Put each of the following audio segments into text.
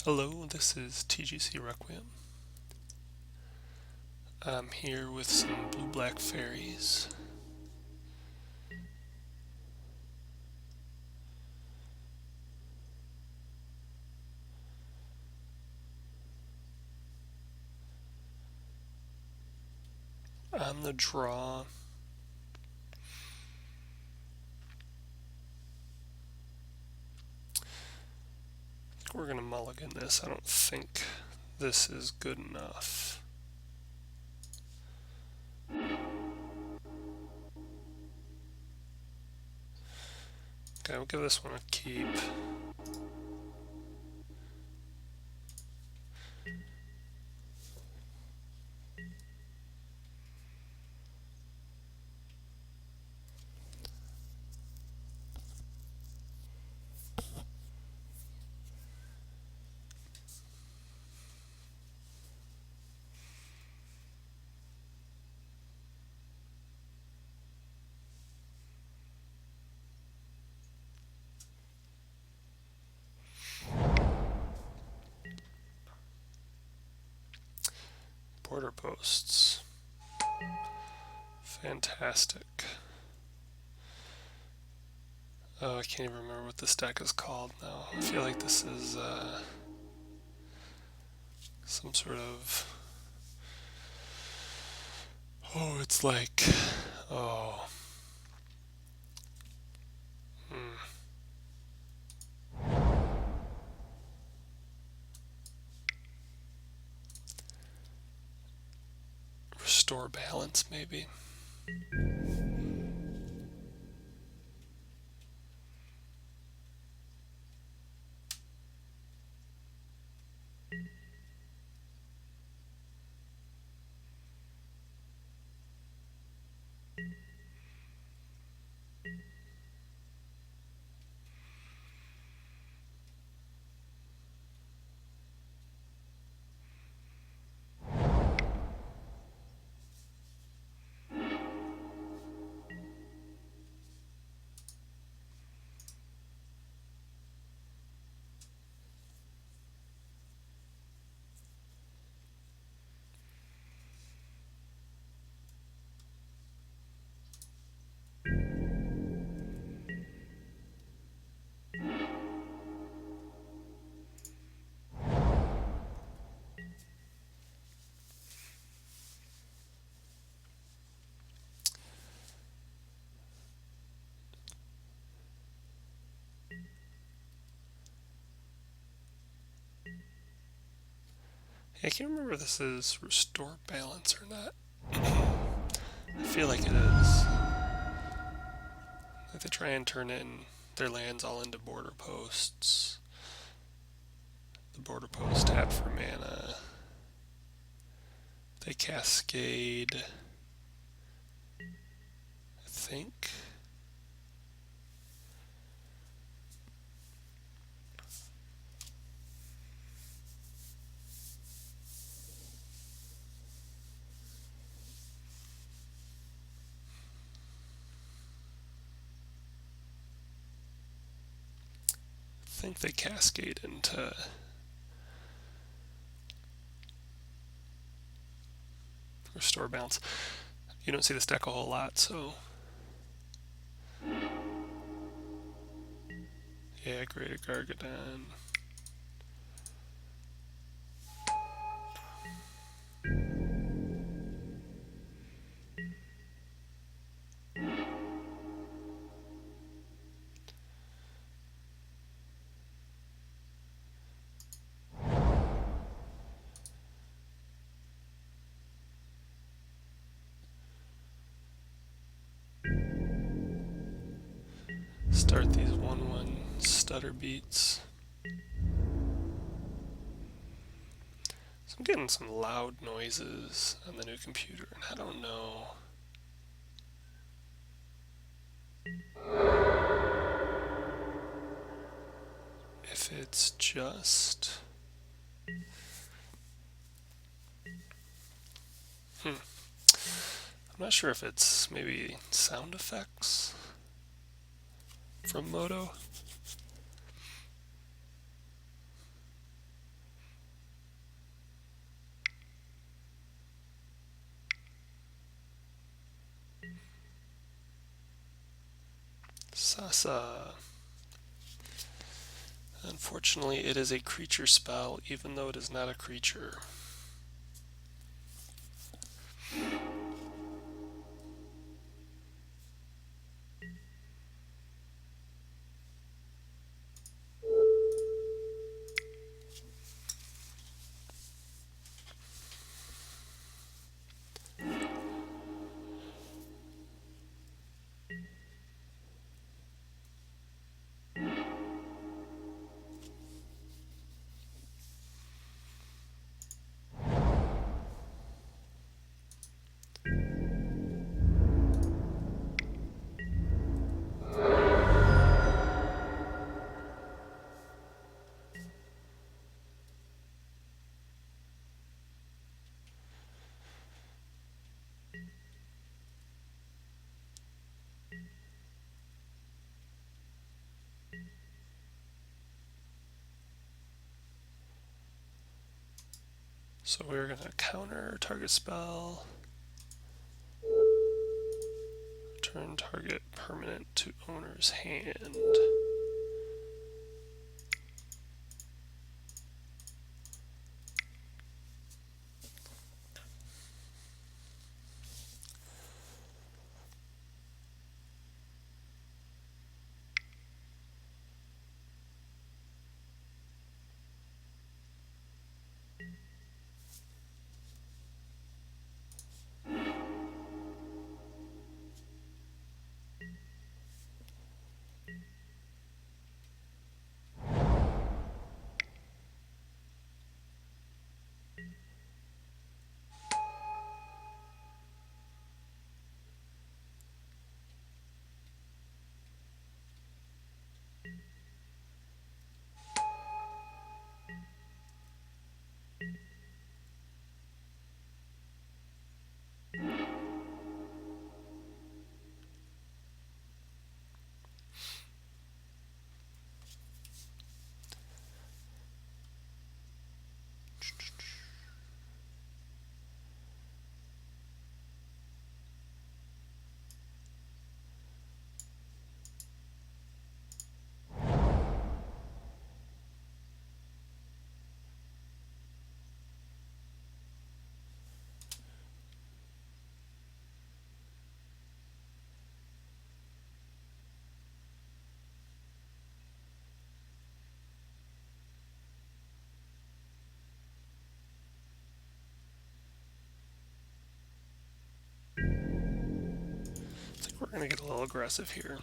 Hello, this is TGC Requiem. I'm here with some blue-black fairies. On the draw, I think we're going to mulligan this. I don't think this is good enough. Okay, we'll give this one a keep. Border posts. Fantastic. Oh, I can't even remember what this deck is called now. I feel like this is some sort of... Oh, it's like... Oh... Restore balance, maybe. I can't remember if this is restore balance or not. I feel like it is. Like they try and turn in their lands all into border posts. The border post tap for mana. They cascade. I think. I think they cascade into restore balance. You don't see this deck a whole lot, so yeah, Greater Gargadon. Start these 1/1 stutter beats. So I'm getting some loud noises on the new computer, and I don't know if it's just... I'm not sure if it's maybe sound effects from Moto. Sasa. Unfortunately, it is a creature spell, even though it is not a creature. So we're going to counter target spell, turn target permanent to owner's hand. I think we're going to get a little aggressive here.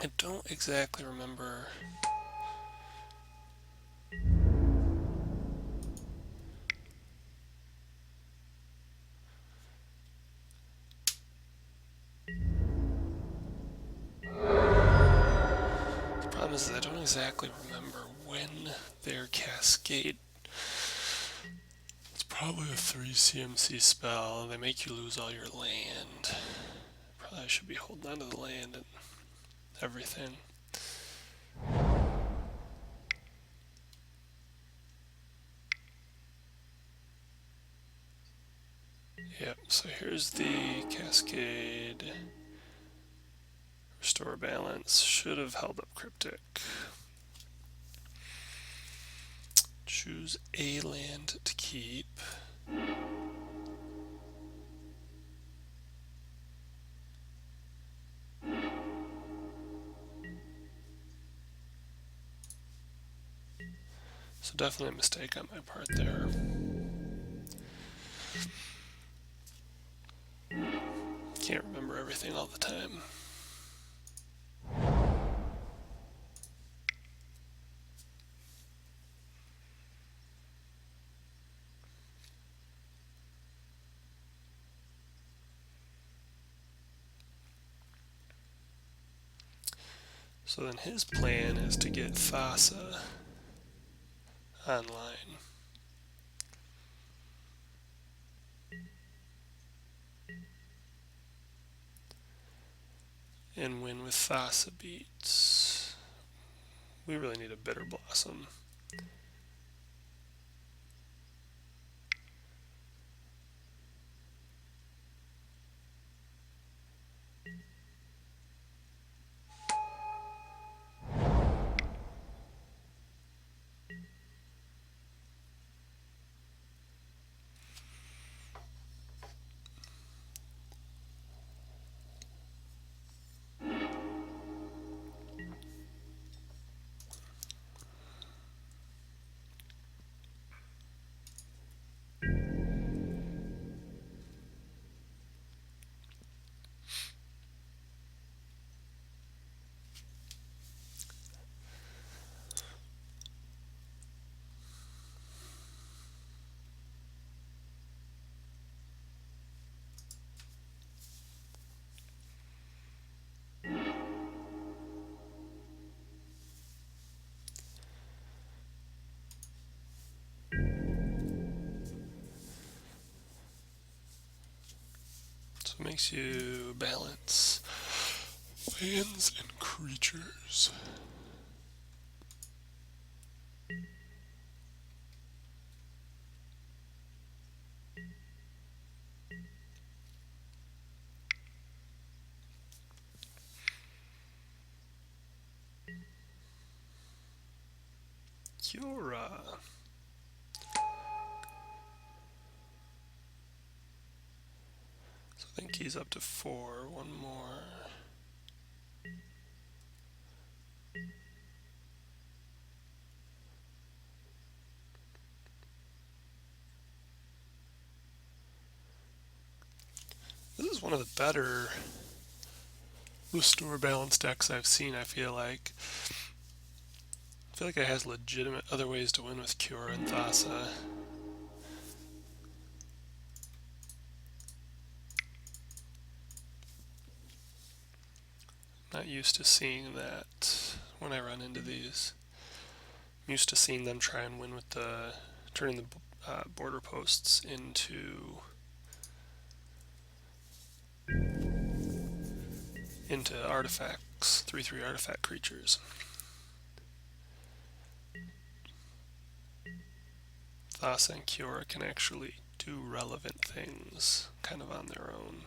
I don't exactly remember. The problem is that I don't exactly remember when their cascade. It's probably a 3 CMC spell. They make you lose all your land. Probably should be holding on to the land and everything. Yep, so here's the cascade. Restore balance. Should have held up Cryptic. Choose a land to keep. So definitely a mistake on my part there. Can't remember everything all the time. So then his plan is to get Thassa online. And win with Thassa beats. We really need a Bitter Blossom. makes you balance lands and creatures. Kiora. So I think he's up to 4. One more. This is one of the better restore balance decks I've seen, I feel like. I feel like it has legitimate other ways to win with Kiora and Thassa. Not used to seeing that when I run into these. I'm used to seeing them try and win with turning the border posts into artifacts, 3/3 artifact creatures. Thassa and Kiora can actually do relevant things kind of on their own.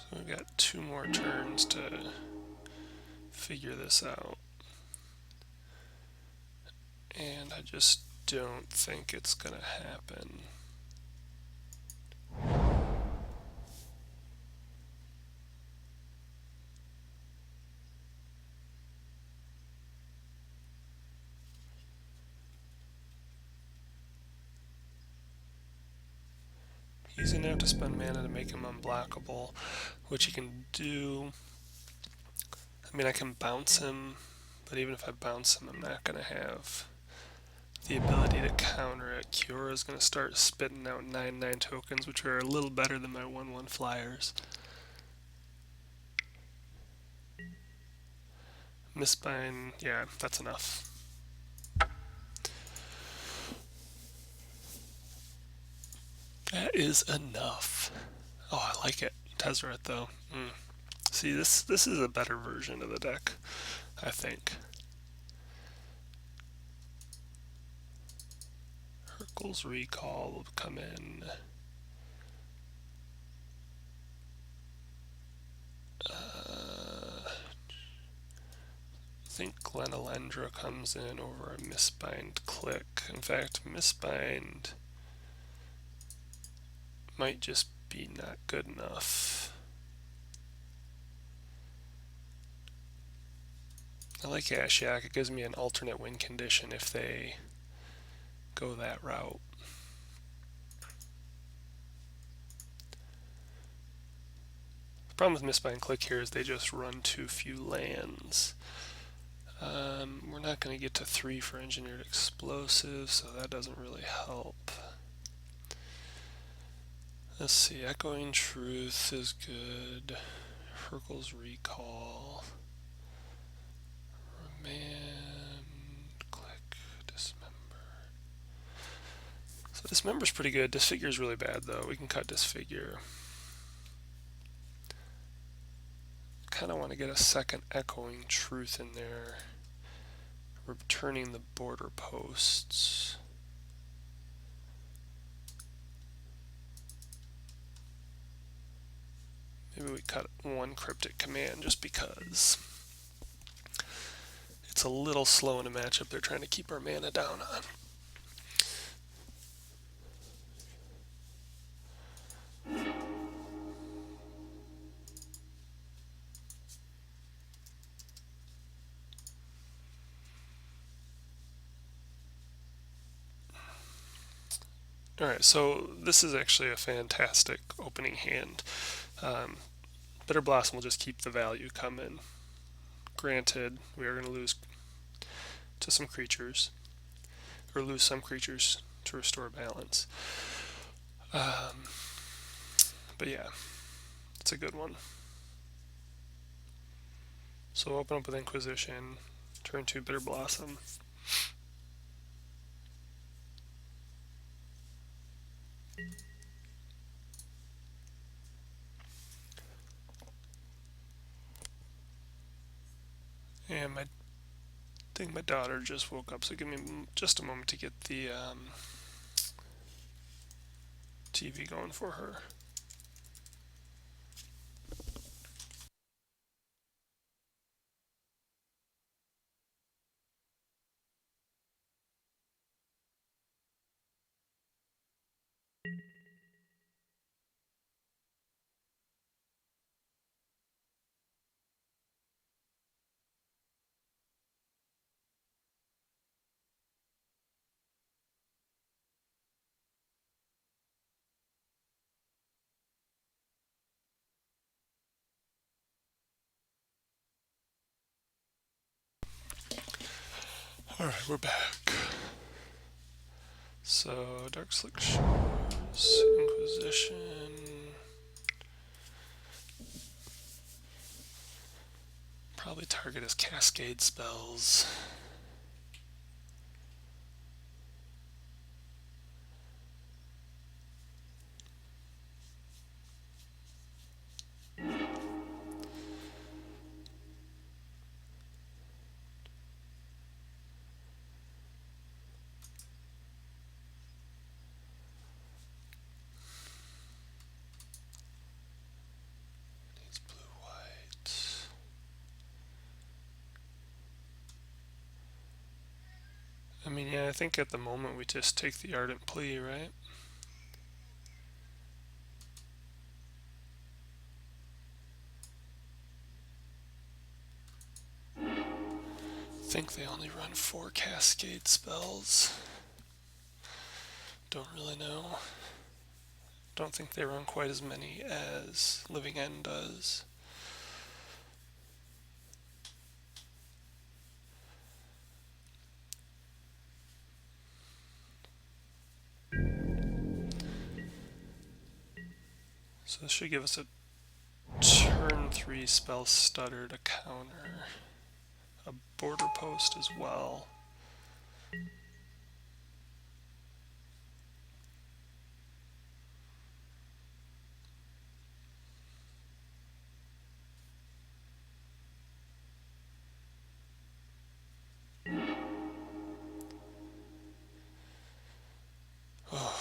So we've got 2 more turns to figure this out. And I just don't think it's gonna happen. He's going to have to spend mana to make him unblockable, which he can do. I mean, I can bounce him, but even if I bounce him, I'm not going to have the ability to counter it. Kiora is going to start spitting out 9/9 tokens, which are a little better than my 1/1 flyers. Mistbind, yeah, that's enough. That is enough. Oh, I like it. Tezzeret, though. See, this is a better version of the deck, I think. Hurkyl's Recall will come in. I think Glenalendra comes in over a Mistbind Click. In fact, Mistbind might just be not good enough. I like Ashiok. It gives me an alternate win condition if they go that route. The problem with Mistbind Click here is they just run too few lands. We're not going to get to 3 for Engineered Explosives, so that doesn't really help. Let's see, Echoing Truth is good. Hurkyl's Recall. Remand, Click, Dismember. So Dismember's pretty good. Disfigure's really bad though. We can cut Disfigure. Kind of want to get a second Echoing Truth in there. Returning the border posts. Maybe we cut 1 Cryptic Command just because. it's a little slow in a matchup they're trying to keep our mana down on. Alright, so this is actually a fantastic opening hand. Bitter Blossom will just keep the value coming. Granted, we are going to lose to some creatures, or lose some creatures to restore balance. But yeah, it's a good one. So open up with Inquisition, turn 2 Bitter Blossom. And I think my daughter just woke up, so give me just a moment to get the TV going for her. Alright, we're back. So, Dark Slick Shores, Inquisition. Probably target his Cascade spells. Needs blue-white. I mean, yeah, I think at the moment we just take the Ardent Plea, right? I think they only run 4 Cascade spells. Don't really know. Don't think they run quite as many as Living End does. So this should give us a turn 3 spell stutter to counter. A border post as well. Oh.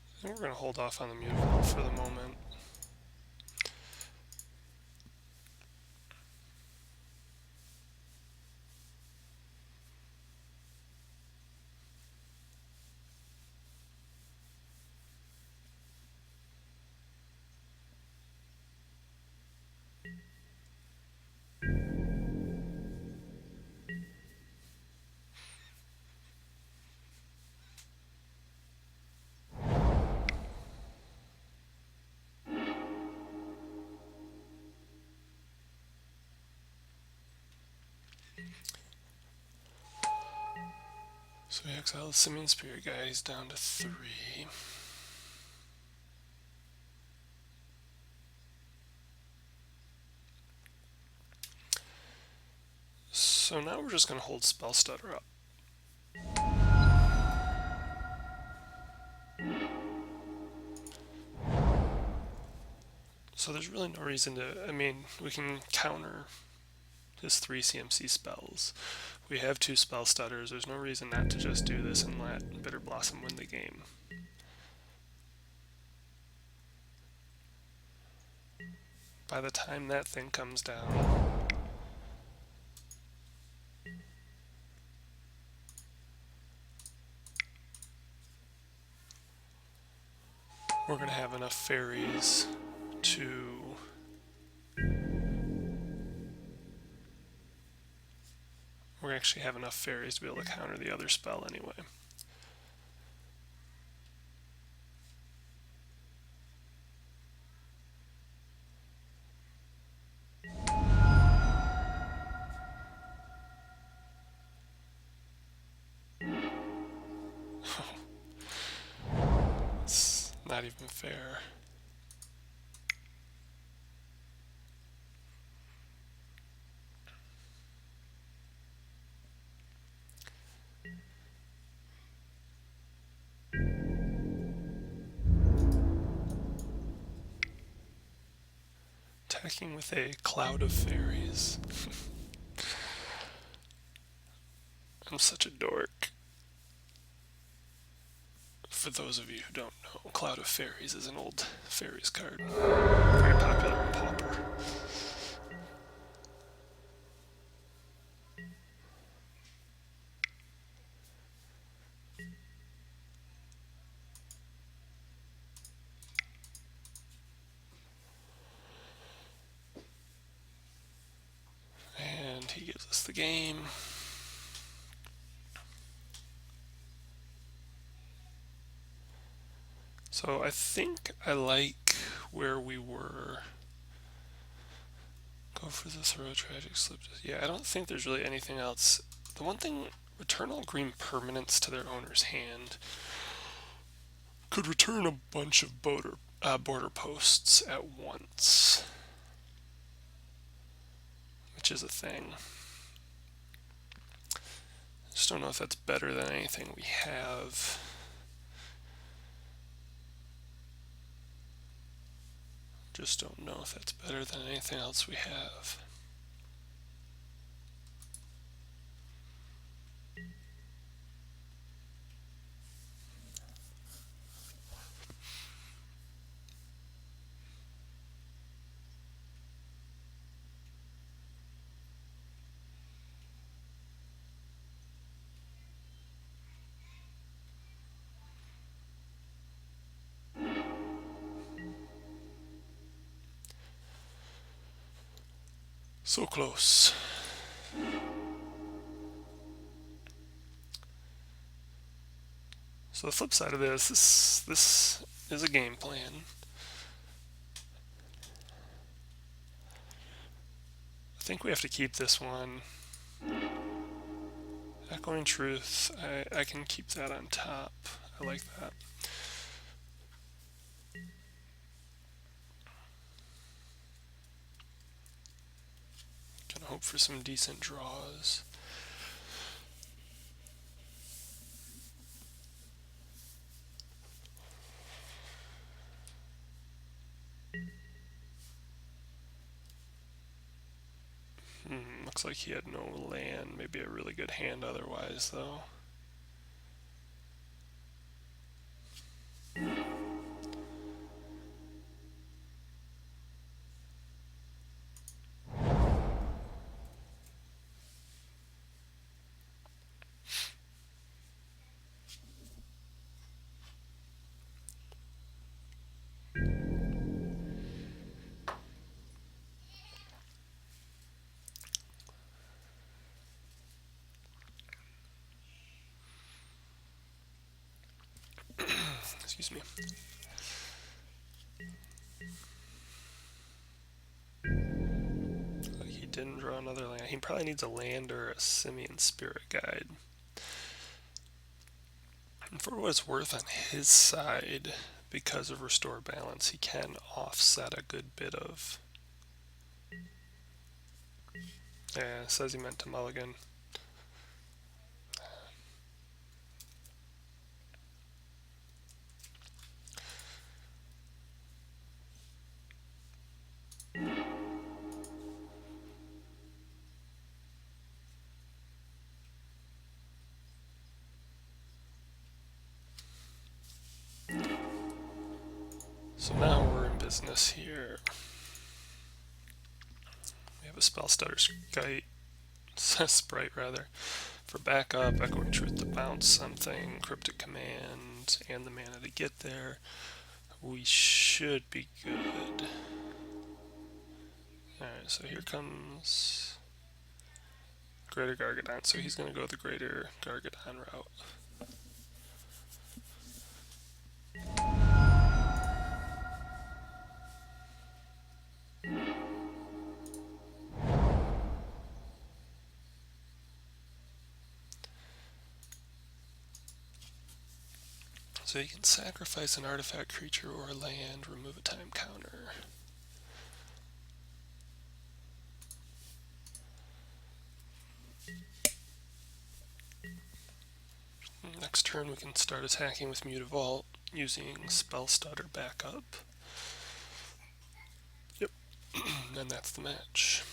I think we're going to hold off on the Mutable for the moment. So we exile the Simian Spirit guy, he's down to 3. So now we're just going to hold Spell Stutter up. So there's really no reason to, I mean, we can counter his 3 CMC spells. We have 2 Spell Stutters, there's no reason not to just do this and let Bitter Blossom win the game. by the time that thing comes down. We're going to have enough fairies to... We're going to actually have enough fairies to be able to counter the other spell anyway. It's not even fair. Attacking with a cloud of fairies. I'm such a dork. For those of you who don't know, Cloud of Fairies is an old fairies card. Very popular in Pauper. And he gives us the game. So I think I like where we were. Go for the throw, tragic slip. Yeah, I don't think there's really anything else. The one thing, return all green permanents to their owner's hand. Could return a bunch of border posts at once. Which is a thing. Just don't know if that's better than anything we have. Just don't know if that's better than anything else we have. So close. So the flip side of this is a game plan. I think we have to keep this one. Echoing Truth, I can keep that on top. I like that. Gonna hope for some decent draws. Looks like he had no land. Maybe a really good hand otherwise, though. Excuse me. He didn't draw another land. He probably needs a land or a Simian Spirit Guide. And for what it's worth, on his side, because of Restore Balance, he can offset a good bit of... Yeah, it says he meant to mulligan. So now we're in business here. have a spell stutter sprite rather. For backup, Echoing Truth to bounce something, Cryptic Command, and the mana to get there. We should be good. Alright, so here comes Greater Gargadon, so he's going to go the Greater Gargadon route. So you can sacrifice an artifact, creature, or land, remove a time counter. Next turn we can start attacking with Mutavault using Spell Stutter backup. Yep, and that's the match.